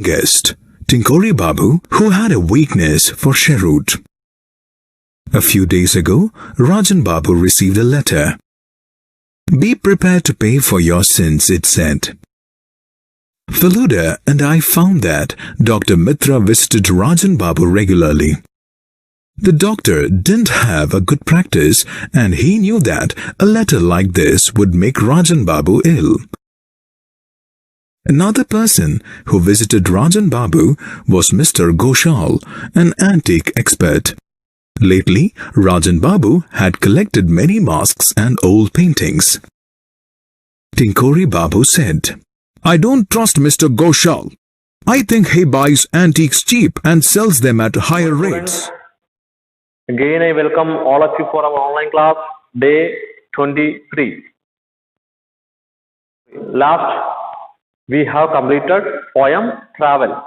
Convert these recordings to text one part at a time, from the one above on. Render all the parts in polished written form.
Guest, Tinkori Babu, who had a weakness for cheroot. A few days ago, Rajan Babu received a letter. Be prepared to pay for your sins, it said. Feluda and I found that Dr. Mitra visited Rajan Babu regularly. The doctor didn't have a good practice and he knew that a letter like this would make Rajan Babu ill. Another person who visited Rajan Babu was Mr. Ghoshal, an antique expert. Lately, Rajan Babu had collected many masks and old paintings. Tinkori Babu said, I don't trust Mr. Ghoshal. I think he buys antiques cheap and sells them at higher rates. Again, I welcome all of you for our online class, day 23. Last, we have completed poem Travel.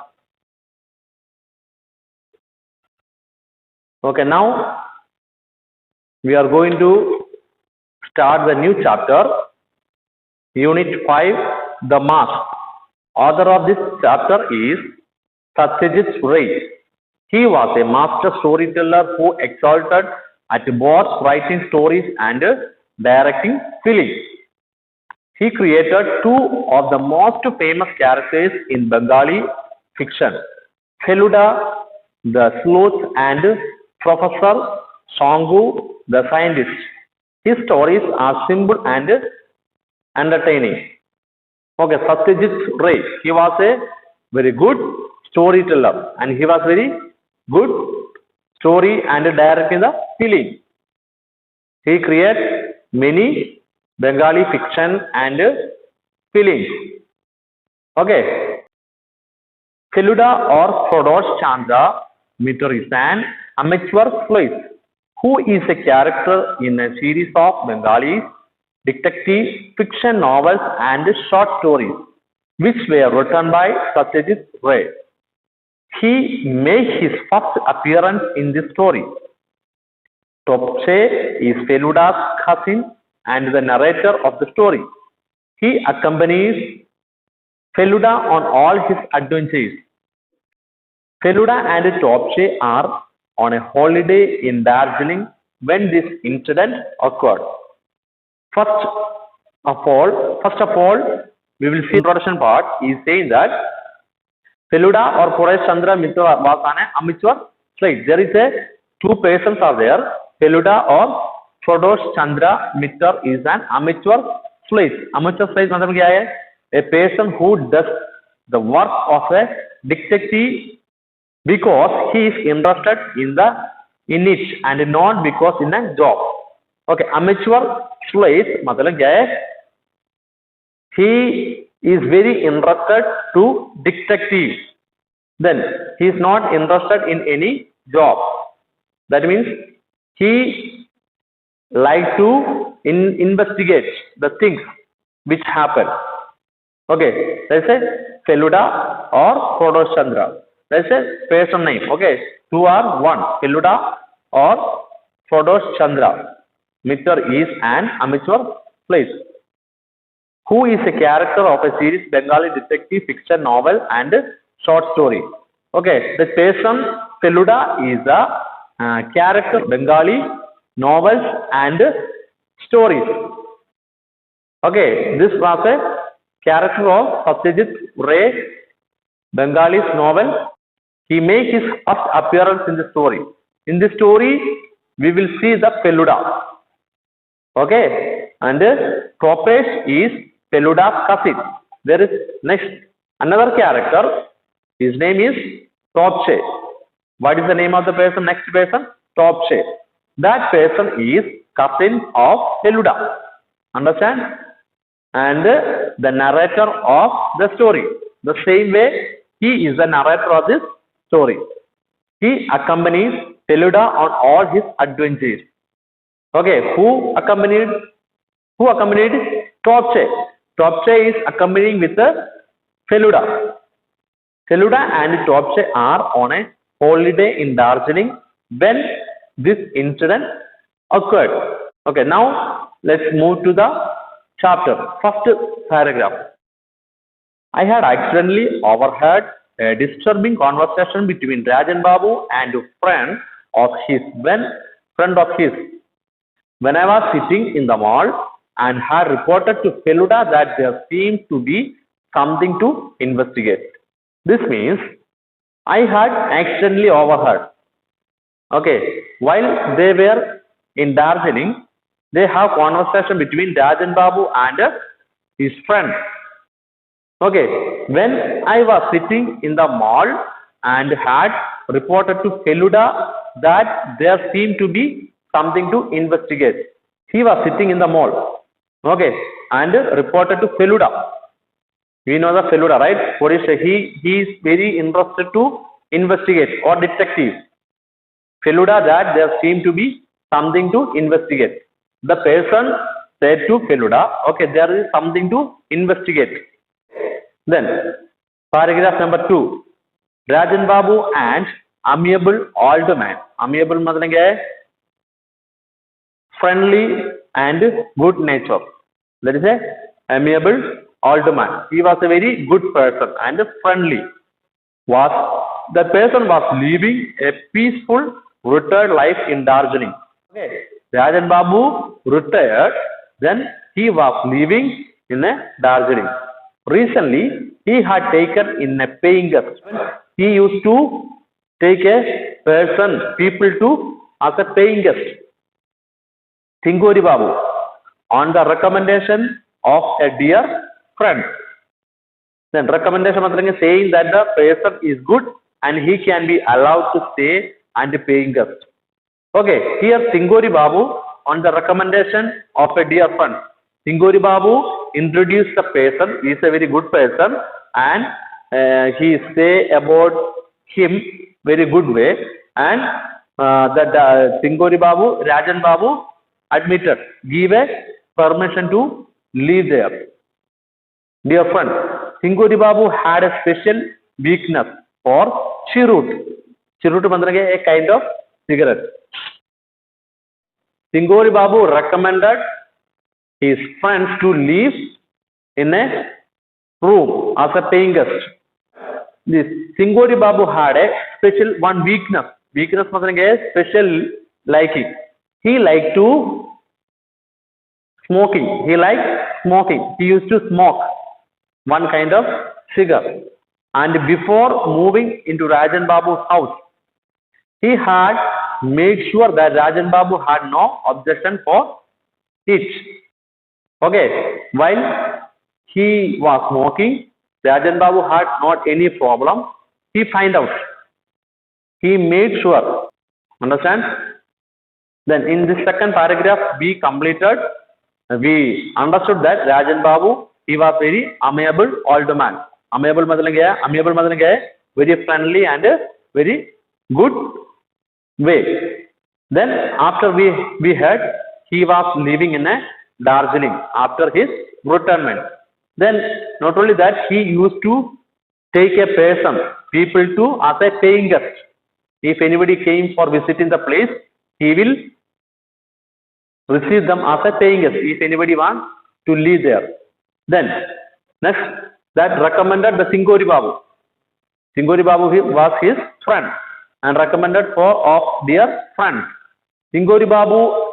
Okay, now we are going to start the new chapter, Unit 5, The Mask. Author of this chapter is Satyajit Ray. He was a master storyteller who excelled at both writing stories and directing films. He created two of the most famous characters in Bengali fiction, Feluda the sleuth and Professor Shangu the scientist. His stories are simple and entertaining. Okay, Satyajit Ray, he was a very good storyteller and he was very good story and directing the film. He created many Bengali fiction and films. Okay. Feluda or Pradosh Chandra Mitra is an amateur player who is a character in a series of Bengali detective fiction novels and short stories which were written by Satyajit Ray. He made his first appearance in this story. Topche is Feluda's cousin and the narrator of the story. He accompanies Feluda on all his adventures. Feluda and Topche are on a holiday in Darjeeling when this incident occurred. First of all, we will see the introduction part is saying that Feluda or Pradosh Chandra Mitra was an amateur slave. There is two persons are there. Feluda or Pradosh Chandra Mitra is an amateur slave. Amateur slave मतलब क्या है? A person who does the work of a detective because he is interested in it and not because in a job. Okay, amateur slave मतलब क्या है? He is very interested to detective. Then he is not interested in any job. That means he like to investigate the things which happen. Okay, let's say Feluda or Pradosh Chandra. Let's say person name. Okay, two are one. Feluda or Pradosh Chandra. Mitra is an amateur place who is a character of a series Bengali detective fiction novel and short story. Okay, the person Feluda is a character Bengali novels and stories. Okay, this was a character of Satyajit Ray, Bengali's novel. He makes his first appearance in the story. In the story, we will see the Feluda. Okay, and Topesh is Feluda's cousin. There is next another character. His name is Topche. What is the name of the person? Next person, Topche. That person is cousin of Feluda. Understand? And the narrator of the story. The same way, he is the narrator of this story. He accompanies Feluda on all his adventures. Okay, who accompanied Topche? Topche is accompanying with Feluda. Feluda and Topche are on a holiday in Darjeeling when this incident occurred. Okay, now let's move to the chapter. First paragraph. I had accidentally overheard a disturbing conversation between Rajan Babu and a friend of his. When I was sitting in the mall and had reported to Feluda that there seemed to be something to investigate. This means I had accidentally overheard. Okay, while they were in Darjeeling, they have conversation between Rajan Babu and his friend. Okay, when I was sitting in the mall and had reported to Feluda that there seemed to be something to investigate. He was sitting in the mall, okay, and reported to Feluda. We know the Feluda, right? What is he is very interested to investigate or detective. Feluda that there seemed to be something to investigate. The person said to Feluda, okay, there is something to investigate. Then, paragraph number 2. Rajan Babu and amiable old man. Amiable मतलब क्या है? Friendly and good nature. That is a amiable old man. He was a very good person and friendly. The person was living a peaceful retired life in Darjeeling. Okay. Rajan Babu retired, then he was living in a Darjeeling. Recently, he had taken in a paying guest. He used to take a people as a paying guest. Tingori Babu, on the recommendation of a dear friend. Then recommendation is saying that the person is good and he can be allowed to stay and paying guest. Okay, here Tingori Babu on the recommendation of a dear friend. Tingori Babu introduced the person. He is a very good person and he say about him very good way, and that Tingori Babu, Rajan Babu admitted, give a permission to live there. Dear friend, Tingori Babu had a special weakness for cheroot. Cheroot is a kind of cigarette. Tingori Babu recommended his friends to live in a room as a paying guest. This Tingori Babu had a special one weakness. Weakness is a special liking. He liked to smoking. He liked smoking. He used to smoke one kind of cigar. And before moving into Rajan Babu's house, he had made sure that Rajan Babu had no objection for it. Okay, while he was smoking, Rajan Babu had not any problem. He find out. He made sure. Understand? Then in this second paragraph we completed, we understood that Rajan Babu, he was very amiable old man. Amiable मतलब क्या है? Amiable मतलब क्या है? Very friendly and very good way. Then after we heard, he was living in a Darjeeling after his retirement. Then not only that, he used to take a person, people to as a paying guest. If anybody came for visiting the place, he will receive them as a paying guest if anybody wants to live there. Then next, that recommended the Tingori Babu. Tingori Babu was his friend and recommended for of dear friend. Tingori Babu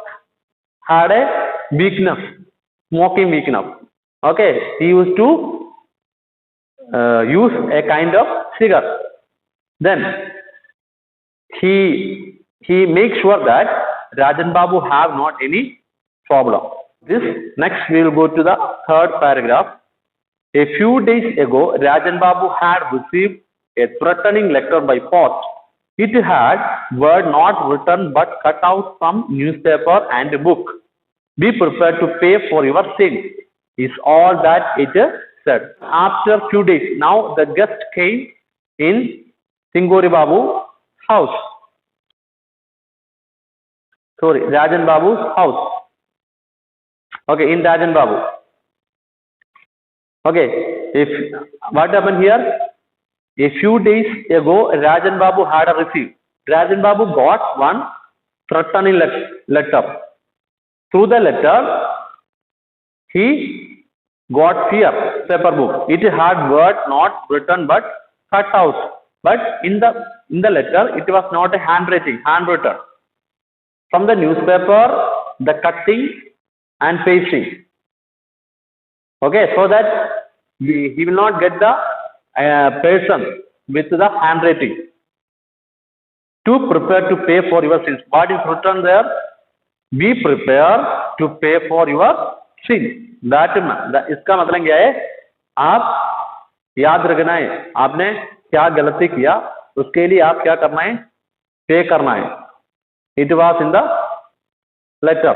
had a weakness, smoking weakness. Okay, he used to use a kind of cigar. Then he makes sure that Rajan Babu have not any problem. This next we will go to the third paragraph. A few days ago, Rajan Babu had received a threatening letter by post. It had word not written but cut out from newspaper and a book. Be prepared to pay for your sins, is all that it said. After few days, now the guest came in Tingori Babu's house. Sorry, Rajan Babu's house. Okay, in Rajan Babu. Okay, what happened here? A few days ago, Rajan Babu had received. Rajan Babu got one threatening letter. Through the letter, he got fear paper book. It had word not written but cut out, but in the letter it was not a handwritten. From the newspaper, the cutting and pasting. Okay, so that he will not get the person with the handwriting. To prepare to pay for your sins. What is written there? Be prepared to pay for your sins. That इसका मतलब क्या है? आप याद रखना है आपने क्या गलती किया, उसके लिए आप क्या करना है? पे करना है. It was in the letter.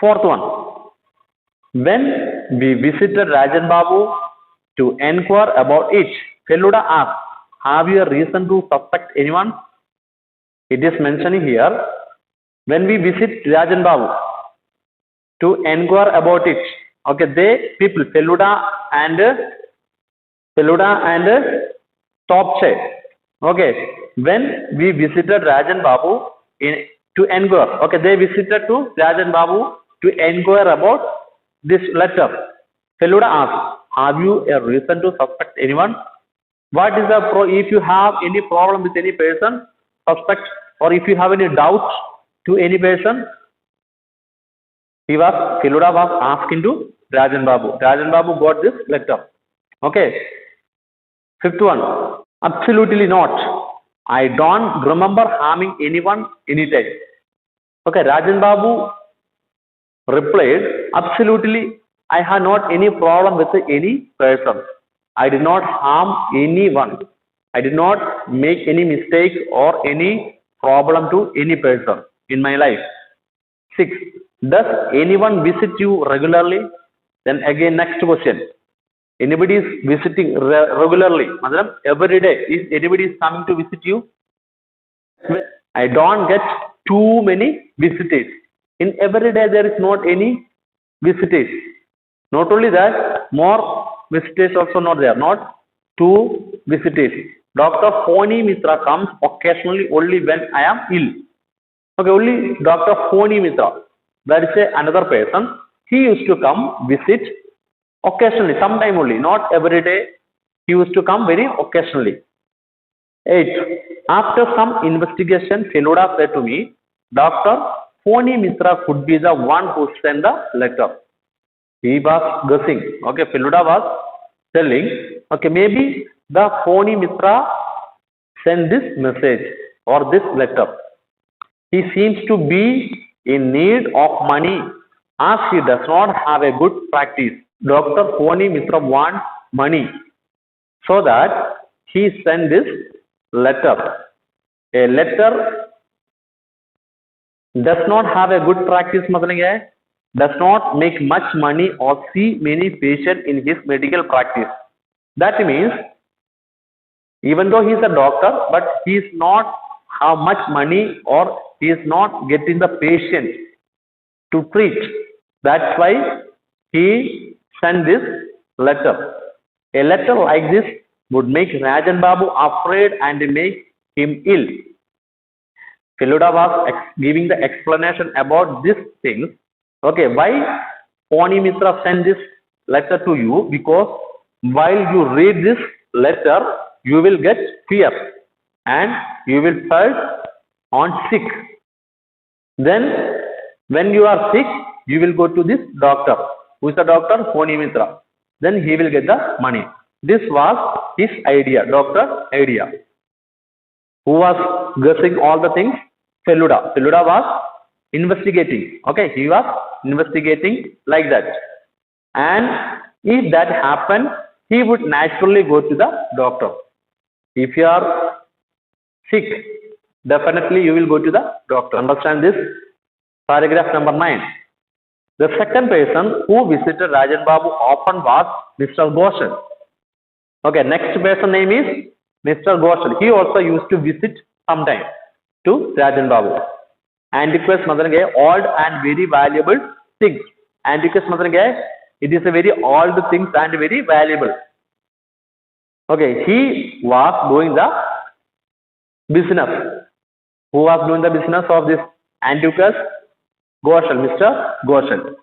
Fourth one. When we visited Rajan Babu to enquire about it, Feluda asked, have you a reason to suspect anyone? It is mentioned here, when we visit Rajan Babu to enquire about it. Okay, people, Feluda and Topche. Okay, when we visited Rajan Babu to enquire. Okay, they visited to Rajan Babu to enquire about this letter. Feluda asked, have you a reason to suspect anyone? What is the if you have any problem with any person, suspect, or if you have any doubt to any person, Feluda was asking to Rajan Babu. Rajan Babu got this letter. Okay. Fifth one. Absolutely not. I don't remember harming anyone anytime. Okay. Rajan Babu replied, absolutely, I have not any problem with any person. I did not harm anyone. I did not make any mistake or any problem to any person in my life. 6. Does anyone visit you regularly? Then again next question. Anybody is visiting regularly? Every day. Is anybody is coming to visit you? I don't get too many visitors. In every day there is not any visitors. Not only that, more visitors also not there. Not two visitors. Dr. Phony Mitra comes occasionally only when I am ill. Okay, only Dr. Phony Mitra. That is another person. He used to come visit occasionally, sometime only, not every day. He used to come very occasionally. 8. After some investigation, Feluda said to me, Dr. Phony Mitra could be the one who sent the letter. He was guessing. Okay, Feluda was telling, okay, maybe the Phony Mitra sent this message or this letter. He seems to be in need of money as he does not have a good practice. Dr. Phony Mitra wants money, so that he sent this letter. A letter does not have a good practice, does not make much money or see many patients in his medical practice. That means, even though he is a doctor, but he is not have much money or he is not getting the patient to treat. That's why he sent this letter. A letter like this would make Rajan Babu afraid and make him ill. Feluda was giving the explanation about these things. Okay, why Phony Mitra sent this letter to you? Because while you read this letter, you will get fear and you will feel on sick. Then when you are sick, you will go to this doctor. Who is the doctor? Phony Mitra. Then he will get the money. This was his idea, doctor idea. Who was guessing all the things? Feluda. Feluda was investigating. Okay, he was investigating like that. And if that happened, he would naturally go to the doctor. If you are sick, definitely you will go to the doctor. Understand this? Paragraph number 9. The second person who visited Rajan Babu often was Mr. Goshen. Okay, next person name is Mr. Goshen. He also used to visit sometime to Rajan Babu. Antiques old and very valuable things. Antiques it is a very old things and very valuable. Okay, he was doing the business. Who was doing the business of this antiques? Goshen, Mr. Goshen.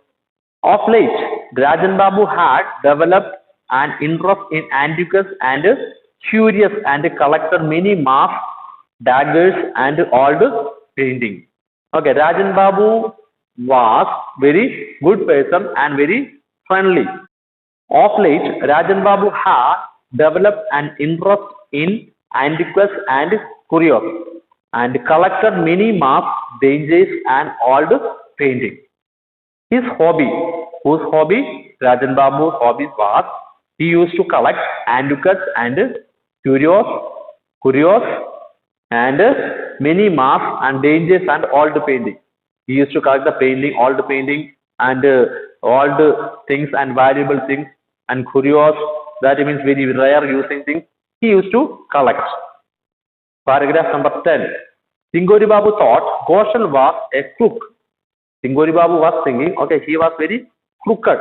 Of late, Rajan Babu had developed an interest in antiques and curious and collected many masks, daggers, and old painting. Okay, Rajan Babu was very good person and very friendly. Of late, Rajan Babu had developed an interest in antiques and curios and collected many maps, dangers, and old paintings. His hobby, whose hobby? Rajan Babu's hobby was he used to collect antiques and curios, and many maps and dangers and old painting. He used to collect the painting, old painting, and old things and valuable things and curios. That means very rare using things. He used to collect. Paragraph number 10. Singori Babu thought Goshal was a crook. Singori Babu was thinking, okay, he was very crooked.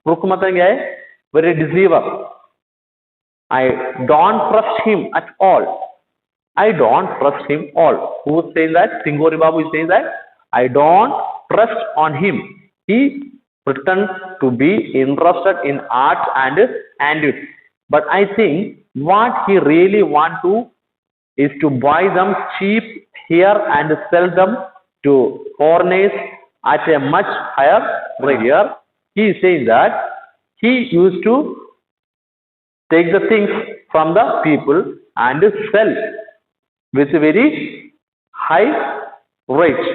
Crook matlab kya hai? Very deceiver. I don't trust him at all. I don't trust him all. Who is saying that? Singori Babu is saying that I don't trust on him. He pretends to be interested in art and antiques. But I think what he really wants to is to buy them cheap here and sell them to foreigners at a much higher rate. Here, he is saying that he used to take the things from the people and sell with a very high rate.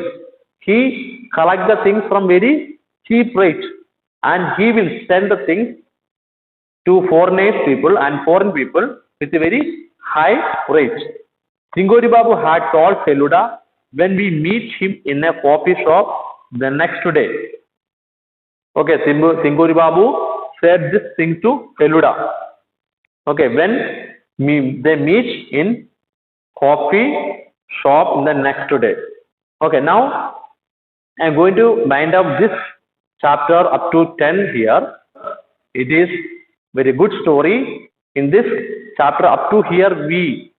He collect the things from very cheap rate and he will sell the things to foreign people and foreign people with a very high rate. Singori Babu had told Feluda when we meet him in a coffee shop the next day. Okay, Singori Babu said this thing to Feluda. Okay, when they meet in coffee shop in the next day. Okay, now I am going to wind up this chapter up to 10 here. It is very good story. In this chapter up to here we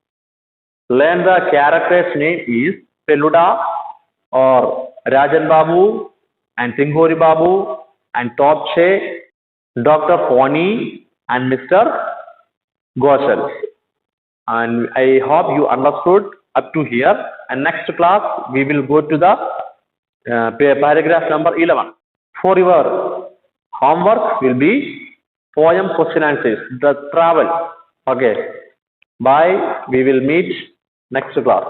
learn the character's name is Feluda or Rajan Babu and Singori Babu and Topche, Dr. Foni and Mr. Goshal. And I hope you understood up to here. And next class we will go to the paragraph number 11. For your homework will be poem question answers, the travel. Okay. Bye. We will meet next class.